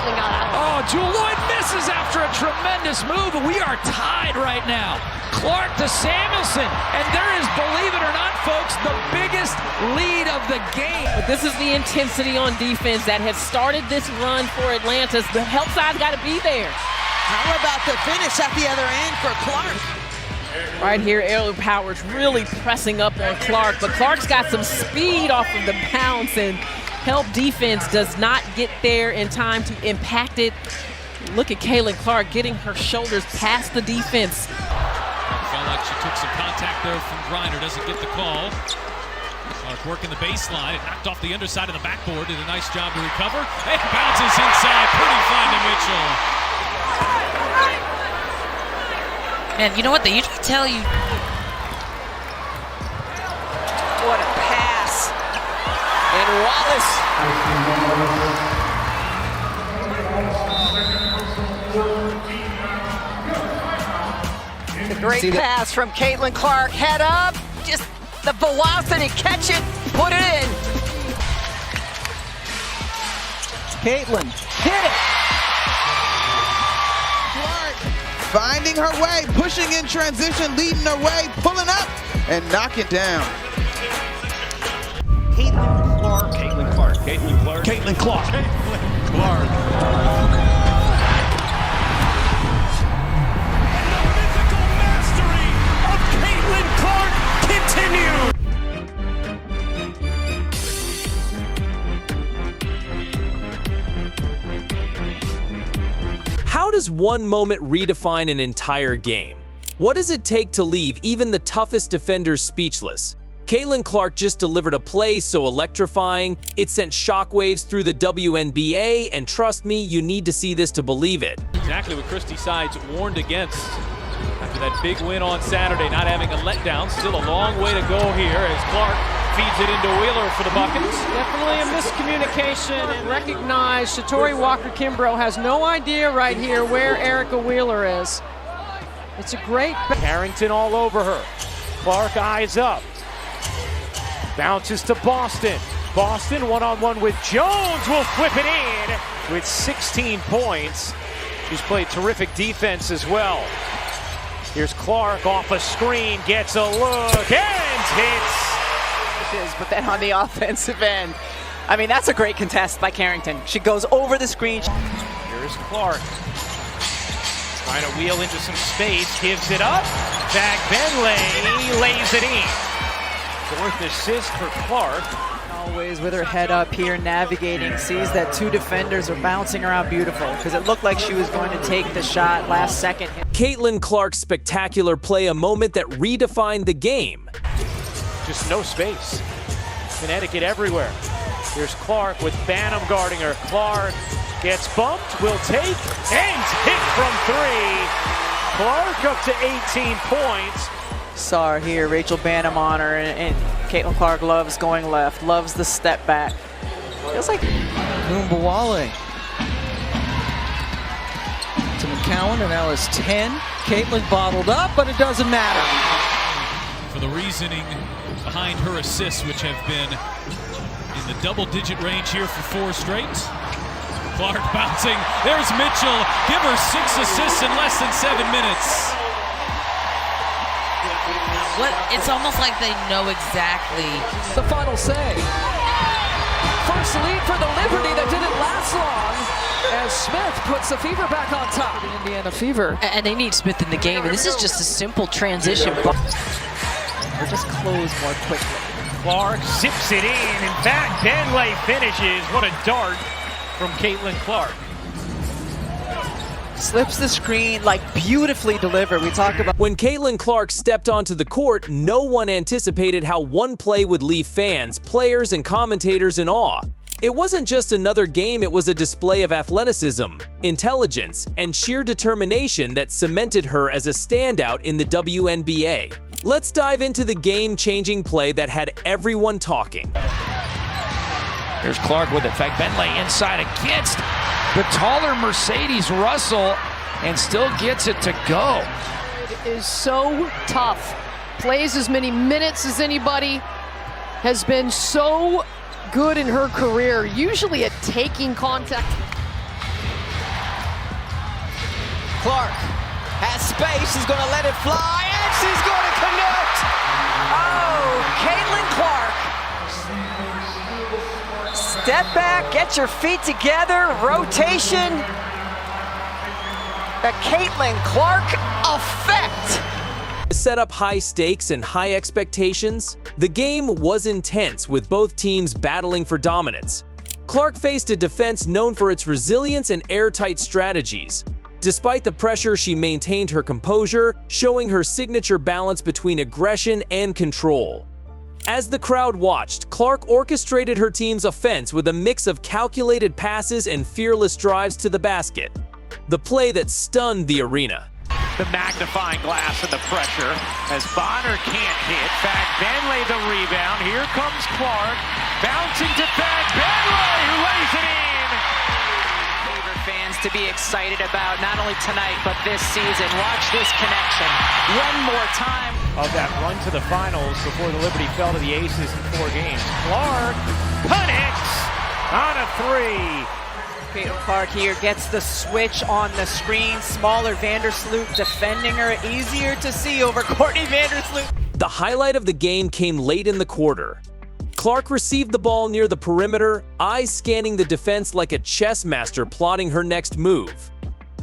Caitlin got out. Oh, Jewel Lloyd misses after a tremendous move, and we are tied right now. Clark to Samuelson, and there is, believe it or not, folks, the biggest lead of the game. But this is the intensity on defense that has started this run for Atlanta. The help side's got to be there. How about the finish at the other end for Clark? Right here, Air Powers really pressing up on Clark, but Clark's got some speed off of the bounce, and help defense does not get there in time to impact it. Look at Caitlin Clark getting her shoulders past the defense. Felt like she took some contact there from Griner, doesn't get the call. Clark working the baseline, it knocked off the underside of the backboard, did a nice job to recover, and bounces inside, pretty fine to Mitchell. Man, you know what? They usually tell you. What a pass. And Wallace. The great pass from Caitlin Clark. Head up. Just the velocity. Catch it. Put it in. Caitlin hit it. Finding her way, pushing in transition, leading her way, pulling up, and knocking down. Caitlin Clark. Caitlin Clark. Caitlin Clark. Caitlin Clark. Caitlin Clark. And the mythical mastery of Caitlin Clark continues. How does one moment redefine an entire game? What does it take to leave even the toughest defenders speechless? Caitlin Clark just delivered a play so electrifying, it sent shockwaves through the WNBA, and trust me, you need to see this to believe it. Exactly what Christy Sides warned against after that big win on Saturday, not having a letdown. Still a long way to go here as Clark feeds it into Wheeler for the buckets. Definitely a miscommunication, and recognize Shatori Walker-Kimbrough has no idea right here where Erica Wheeler is. It's a great... Carrington all over her. Clark eyes up. Bounces to Boston. Boston one-on-one with Jones will flip it in with 16 points. She's played terrific defense as well. Here's Clark off a screen, gets a look, and hits. But then on the offensive end, I mean, that's a great contest by Carrington. She goes over the screen. Here's Clark. Trying to wheel into some space, gives it up. Zach Benley lays it in. Fourth assist for Clark. Always with her head up here, navigating, sees that two defenders are bouncing around beautiful, because it looked like she was going to take the shot last second. Caitlin Clark's spectacular play, a moment that redefined the game. Just no space. Connecticut everywhere. Here's Clark with Banham guarding her. Clark gets bumped, will take, and hit from three. Clark up to 18 points. Saw her here, Rachel Banham on her, and Caitlin Clark loves going left, loves the step back. Feels like Kumbawale to McCowan, and that was 10. Caitlin bottled up, but it doesn't matter. For the reasoning behind her assists, which have been in the double-digit range here for 4 straight. Clark bouncing. There's Mitchell. Give her 6 assists in less than 7 minutes. It's almost like they know exactly. The final say. First lead for the Liberty that didn't last long, as Smith puts the Fever back on top. The Indiana Fever. And they need Smith in the game, and this is just a simple transition. or just close more quickly. Clark zips it in fact, Benley finishes. What a dart from Caitlin Clark. Slips the screen, like beautifully delivered. We talked about when Caitlin Clark stepped onto the court, no one anticipated how one play would leave fans, players, and commentators in awe. It wasn't just another game, it was a display of athleticism, intelligence, and sheer determination that cemented her as a standout in the WNBA. Let's dive into the game-changing play that had everyone talking. Here's Clark with it. In fact, Benley inside against the taller Mercedes Russell and still gets it to go. It is so tough. Plays as many minutes as anybody. Has been so good in her career, usually at taking contact. Clark has space. She's going to let it fly, and she's going to connect. Oh, Caitlin Clark. Step back, get your feet together, rotation. The Caitlin Clark effect. To set up high stakes and high expectations, the game was intense with both teams battling for dominance. Clark faced a defense known for its resilience and airtight strategies. Despite the pressure, she maintained her composure, showing her signature balance between aggression and control. As the crowd watched, Clark orchestrated her team's offense with a mix of calculated passes and fearless drives to the basket. The play that stunned the arena. The magnifying glass and the pressure as Bonner can't hit. Fag-Benley the rebound. Here comes Clark. Bouncing to Fag-Benley, who lays it in. Favorite fans to be excited about, not only tonight, but this season. Watch this connection one more time. Of that run to the finals before the Liberty fell to the Aces in 4 games. Clark connects on a 3. Caitlin Clark here gets the switch on the screen. Smaller Vandersloot defending her. Easier to see over Courtney Vandersloot. The highlight of the game came late in the quarter. Clark received the ball near the perimeter, eyes scanning the defense like a chess master plotting her next move.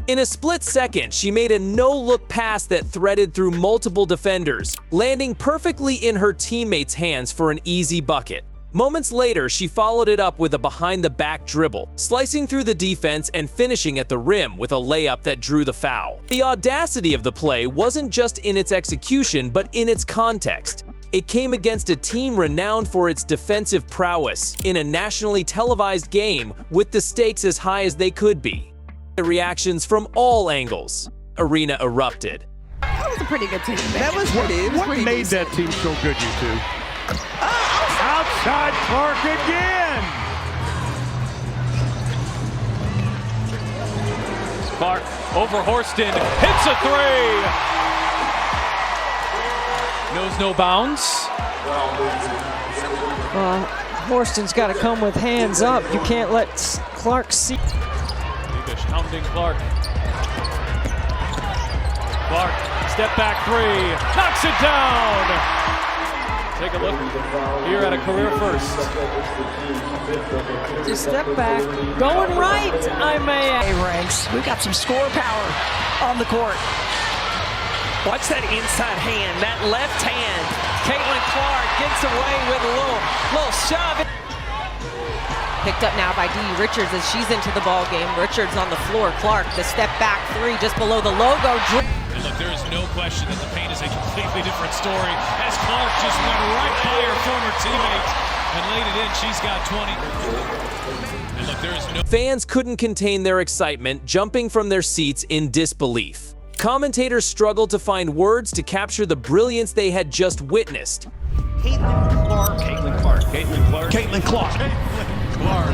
In a split second, she made a no-look pass that threaded through multiple defenders, landing perfectly in her teammates' hands for an easy bucket. Moments later, she followed it up with a behind-the-back dribble, slicing through the defense and finishing at the rim with a layup that drew the foul. The audacity of the play wasn't just in its execution, but in its context. It came against a team renowned for its defensive prowess in a nationally televised game with the stakes as high as they could be. The reactions from all angles. Arena erupted. That was a pretty good team. That was What made that team so good, you two? Outside Clark again. Clark over Horston, hits a 3. Knows no bounds. Horston's got to come with hands up. You can't let Clark see. Leavish hounding Clark. Clark, step back 3, knocks it down. Take a look here at a career first. Just step back, going right, I may add. Ranks. We've got some score power on the court. Watch that inside hand, that left hand. Caitlin Clark gets away with a little shove. Picked up now by Dee Richards as she's into the ball game. Richards on the floor. Clark, the step back 3 just below the logo. And look, there is no question that the paint is a completely different story as Clark just went right by her former teammates and laid it in. She's got 20. And look, there is no... Fans couldn't contain their excitement, jumping from their seats in disbelief. Commentators struggled to find words to capture the brilliance they had just witnessed. Caitlin Clark. Caitlin Clark. Caitlin Clark. Caitlin Clark. Clark.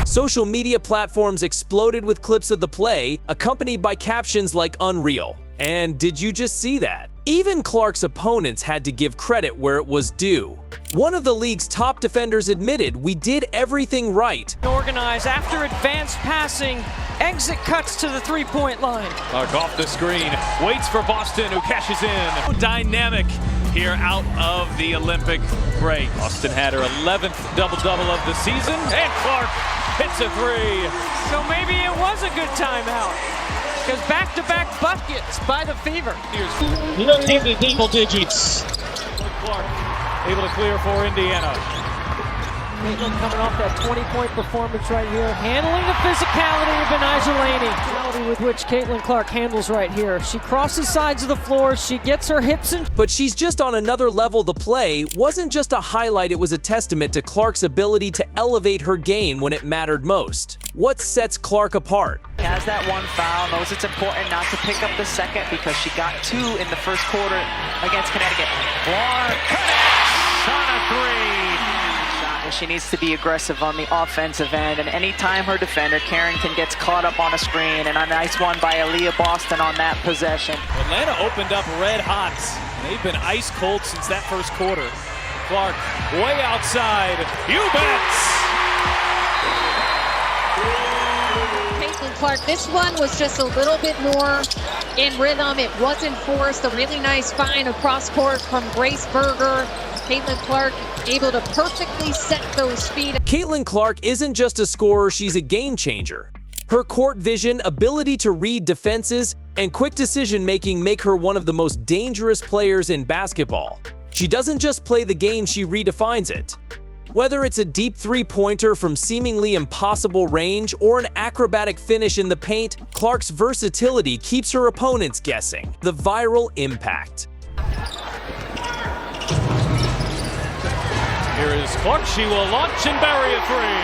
Social media platforms exploded with clips of the play, accompanied by captions like "unreal." And did you just see that? Even Clark's opponents had to give credit where it was due. One of the league's top defenders admitted, "We did everything right." Organize after advanced passing, exit cuts to the 3-point line. Clark off the screen, waits for Boston, who cashes in. Dynamic here out of the Olympic break. Boston had her 11th double-double of the season, and Clark hits a 3. So maybe it was a good timeout, because back-to-back buckets by the Fever. Double digits. Clark able to clear for Indiana. Caitlin coming off that 20-point performance right here, handling the physicality of Benijah Laney. With which Caitlin Clark handles right here. She crosses sides of the floor, she gets her hips in. But she's just on another level. The play wasn't just a highlight, it was a testament to Clark's ability to elevate her game when it mattered most. What sets Clark apart? Has that one foul, knows it's important not to pick up the second because she got 2 in the first quarter against Connecticut. Clark connects on a 3. She needs to be aggressive on the offensive end, and anytime her defender, Carrington, gets caught up on a screen, and a nice one by Aaliyah Boston on that possession. Atlanta opened up red hot. They've been ice cold since that first quarter. Clark way outside. You bets! Caitlin Clark, this one was just a little bit more in rhythm. It wasn't forced. A really nice find across court from Grace Berger. Caitlin Clark able to perfectly set those feet. Caitlin Clark isn't just a scorer, she's a game changer. Her court vision, ability to read defenses, and quick decision-making make her one of the most dangerous players in basketball. She doesn't just play the game, she redefines it. Whether it's a deep three-pointer from seemingly impossible range or an acrobatic finish in the paint, Clark's versatility keeps her opponents guessing. The viral impact. Here is Clark. She will launch and bury a three.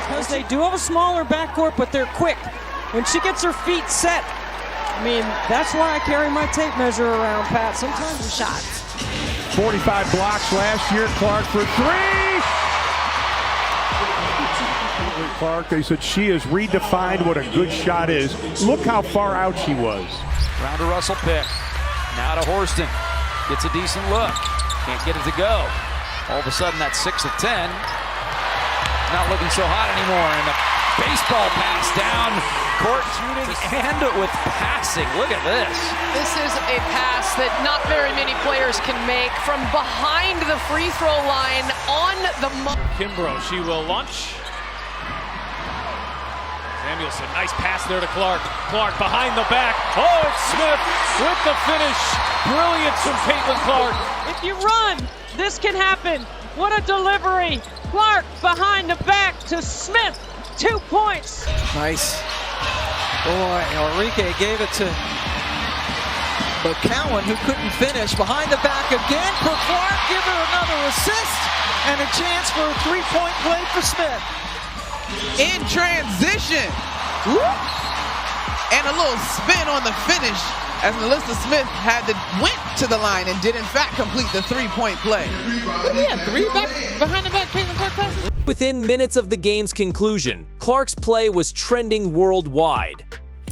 Because they do have a smaller backcourt, but they're quick. When she gets her feet set, I mean, that's why I carry my tape measure around, Pat. Sometimes the shots. 45 blocks last year. Clark for three. Clark, they said she has redefined what a good shot is. Look how far out she was. Round to Russell pick. Now to Horston. Gets a decent look. Can't get it to go. All of a sudden, that's 6 of 10. Not looking so hot anymore. And a baseball pass down court, shooting and with passing. Look at this. This is a pass that not very many players can make from behind the free throw line on the Kimbrough, she will launch. Samuelson, nice pass there to Clark. Clark behind the back. Oh, it's Smith with the finish. Brilliance from Caitlin Clark. If you run, this can happen. What a delivery. Clark behind the back to Smith. 2 points. Nice. Boy, Enrique gave it to McCowan, who couldn't finish. Behind the back again for Clark. Give her another assist and a chance for a three-point play for Smith. In transition. Whoop. And a little spin on the finish as Melissa Smith went to the line and did in fact complete the three-point play. Yeah, three back behind the back Caitlin Clark passes. Within minutes of the game's conclusion, Clark's play was trending worldwide.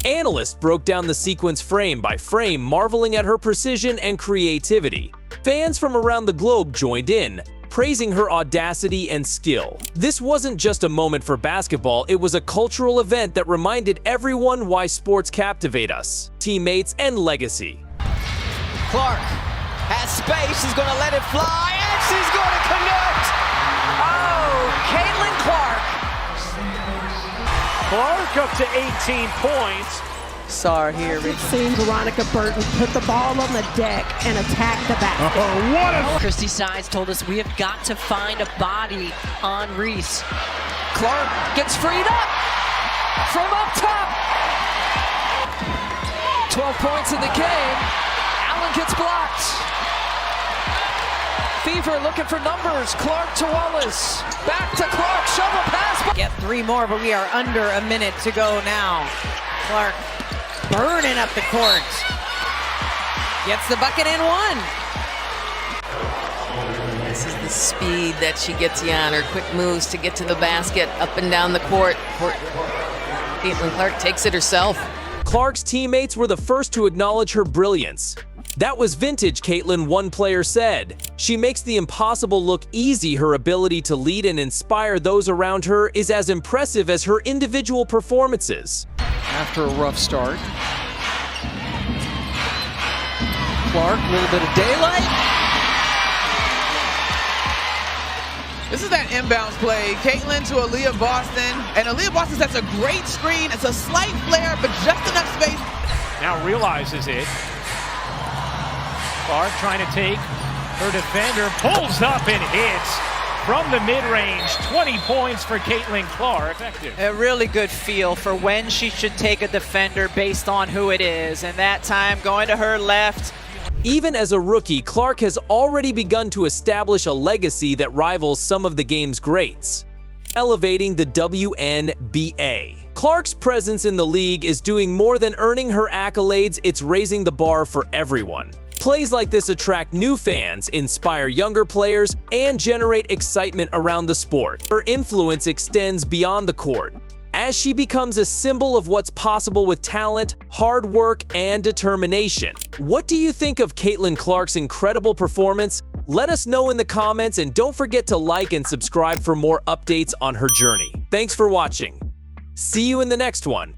Analysts broke down the sequence frame by frame, marveling at her precision and creativity. Fans from around the globe joined in, praising her audacity and skill. This wasn't just a moment for basketball, it was a cultural event that reminded everyone why sports captivate us, teammates, and legacy. Clark has space, she's gonna let it fly, and she's gonna connect! Oh, Caitlin Clark! Clark up to 18 points. Saw her here. Seen Veronica Burton put the ball on the deck and attack the basket. Oh, what a... Christy Sides told us we have got to find a body on Reese. Clark gets freed up from up top. 12 points in the game. Allen gets blocked. Fever looking for numbers. Clark to Wallace. Back to Clark. Shovel pass. Get 3 more, but we are under a minute to go now. Clark burning up the court. Gets the bucket and one. This is the speed that she gets you on, her quick moves to get to the basket, up and down the court. Caitlin Clark takes it herself. Clark's teammates were the first to acknowledge her brilliance. That was vintage Caitlin, one player said. She makes the impossible look easy. Her ability to lead and inspire those around her is as impressive as her individual performances. After a rough start. Clark, a little bit of daylight. This is that inbounds play. Caitlin to Aaliyah Boston. And Aaliyah Boston sets a great screen. It's a slight flare, but just enough space. Now realizes it. Clark trying to take her defender, pulls up and hits from the mid-range. 20 points for Caitlin Clark. Effective. A really good feel for when she should take a defender based on who it is. And that time going to her left. Even as a rookie, Clark has already begun to establish a legacy that rivals some of the game's greats, elevating the WNBA. Clark's presence in the league is doing more than earning her accolades, it's raising the bar for everyone. Plays like this attract new fans, inspire younger players, and generate excitement around the sport. Her influence extends beyond the court, as she becomes a symbol of what's possible with talent, hard work, and determination. What do you think of Caitlin Clark's incredible performance? Let us know in the comments, and don't forget to like and subscribe for more updates on her journey. Thanks for watching. See you in the next one.